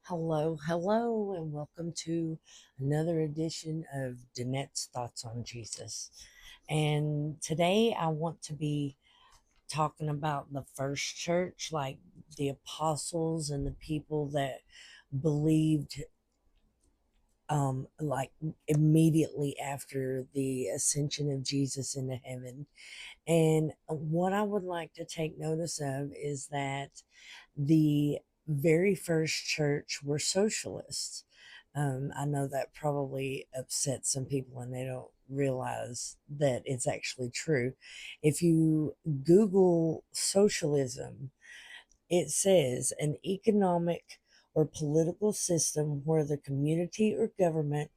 Hello, and welcome to another edition of Danette's Thoughts on Jesus. And today I want to be talking about the first church, like the apostles and the people that believed like immediately after the ascension of Jesus into heaven. And what I would like to take notice of is that the very first church were socialists. I know that probably upsets some people and they don't realize that it's actually true. If you Google socialism, it says an economic or political system where the community or government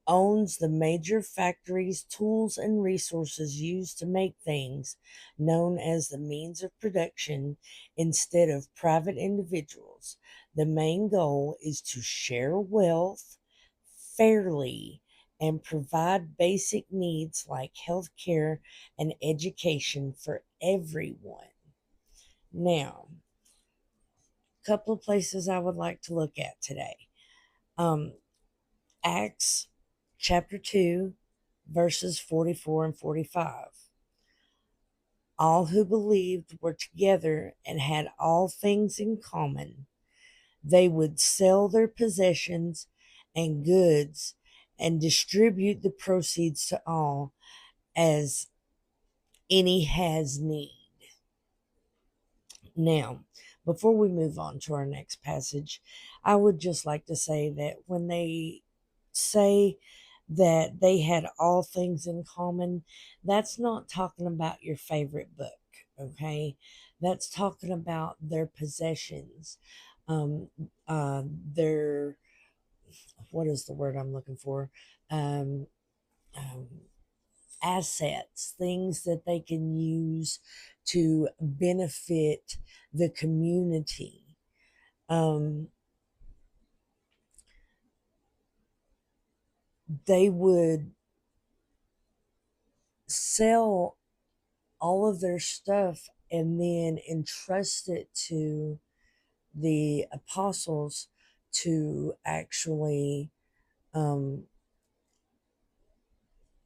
owns the major factories, tools, and resources used to make things, known as the means of production, instead of private individuals. The main goal is to share wealth fairly and provide basic needs like health care and education for everyone. Now, a couple of places I would like to look at today. Um, Acts chapter 2, verses 44 and 45. All who believed were together and had all things in common. They would sell their possessions and goods and distribute the proceeds to all as any has need. Now, before we move on to our next passage, I would just like to say that when they say that they had all things in common, that's not talking about your favorite book, okay? That's talking about their possessions, um, their, what is the word I'm looking for? Um, um, Assets, things that they can use to benefit the community. Um, they would sell all of their stuff and then entrust it to the apostles to actually um,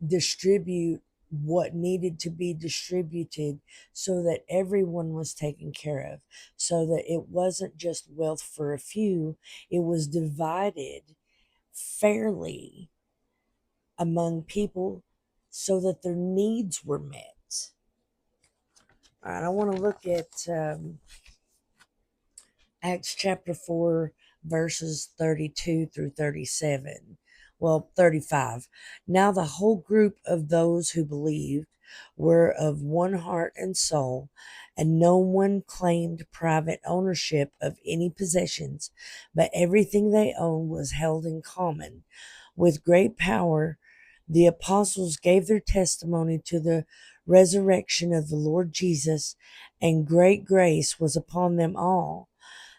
distribute what needed to be distributed so that everyone was taken care of, so that it wasn't just wealth for a few, it was divided fairly among people so that their needs were met. All right, I want to look at Acts chapter 4, verses 32 through 37. Well, 35. Now the whole group of those who believed were of one heart and soul, and no one claimed private ownership of any possessions, but everything they owned was held in common. With great power, the apostles gave their testimony to the resurrection of the Lord Jesus, and great grace was upon them all.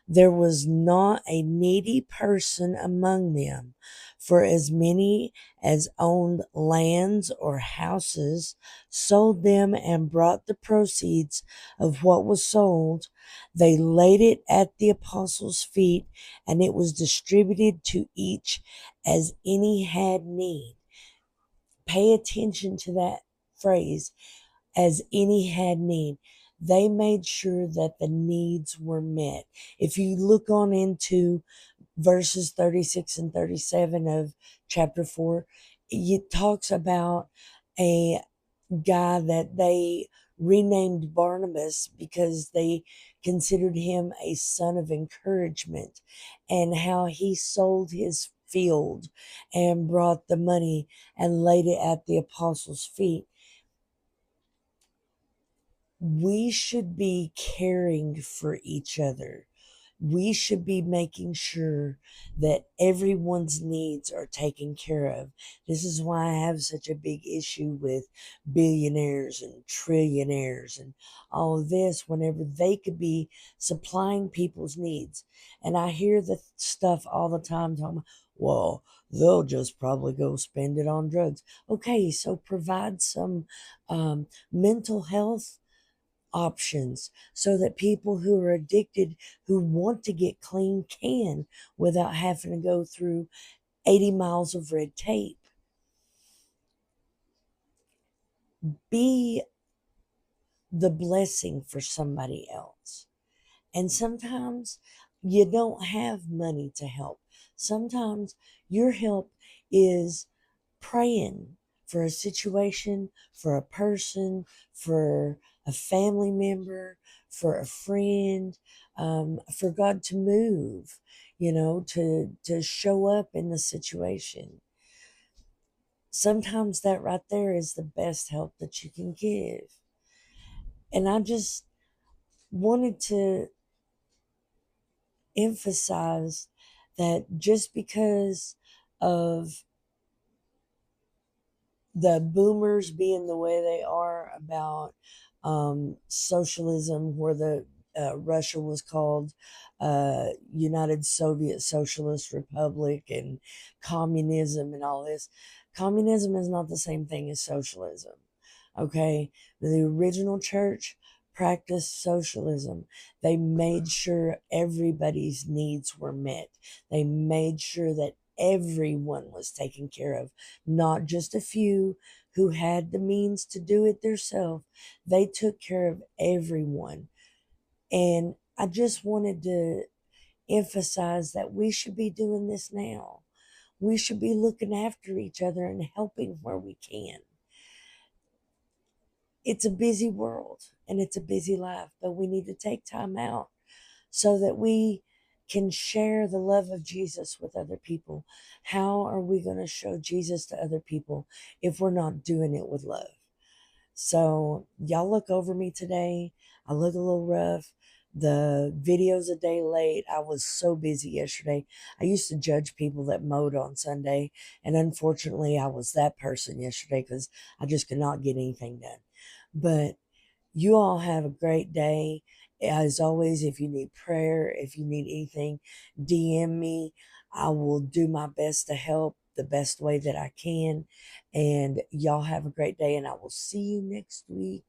There was not a needy person among them, for as many as owned lands or houses sold them and brought the proceeds of what was sold. They laid it at the apostles' feet, and it was distributed to each as any had need. Pay attention to that phrase, as any had need. They made sure that the needs were met. If you look on into verses 36 and 37 of chapter 4, it talks about a guy that they renamed Barnabas because they considered him a son of encouragement, and how he sold his field and brought the money and laid it at the apostles' feet. We should be caring for each other. We should be making sure that everyone's needs are taken care of. This is why I have such a big issue with billionaires and trillionaires and all of this whenever they could be supplying people's needs. And I hear the stuff all the time talking about, well, they'll just probably go spend it on drugs. Okay, so provide some mental health options so that people who are addicted, who want to get clean, can without having to go through 80 miles of red tape. Be the blessing for somebody else. And sometimes you don't have money to help. Sometimes your help is praying for a situation, for a person, for a family member, for a friend, for God to move, to show up in the situation. Sometimes that right there is the best help that you can give. And I just wanted to emphasize that just because of the boomers being the way they are about socialism, where the Russia was called United Soviet Socialist Republic, and communism and all this. Communism is not the same thing as socialism. Okay, the original church practiced socialism. They made sure everybody's needs were met. They made sure that everyone was taken care of, not just a few who had the means to do it themselves. They took care of everyone. And I just wanted to emphasize that we should be doing this now. We should be looking after each other and helping where we can. It's a busy world and it's a busy life, but we need to take time out so that we can share the love of Jesus with other people. How are we going to show Jesus to other people if we're not doing it with love? So, y'all look over me today. I look a little rough. The video's a day late. I was so busy yesterday. I used to judge people that mowed on Sunday, and unfortunately, I was that person yesterday because I just could not get anything done. But you all have a great day. As always, if you need prayer, if you need anything, DM me. I will do my best to help the best way that I can. And y'all have a great day, and I will see you next week.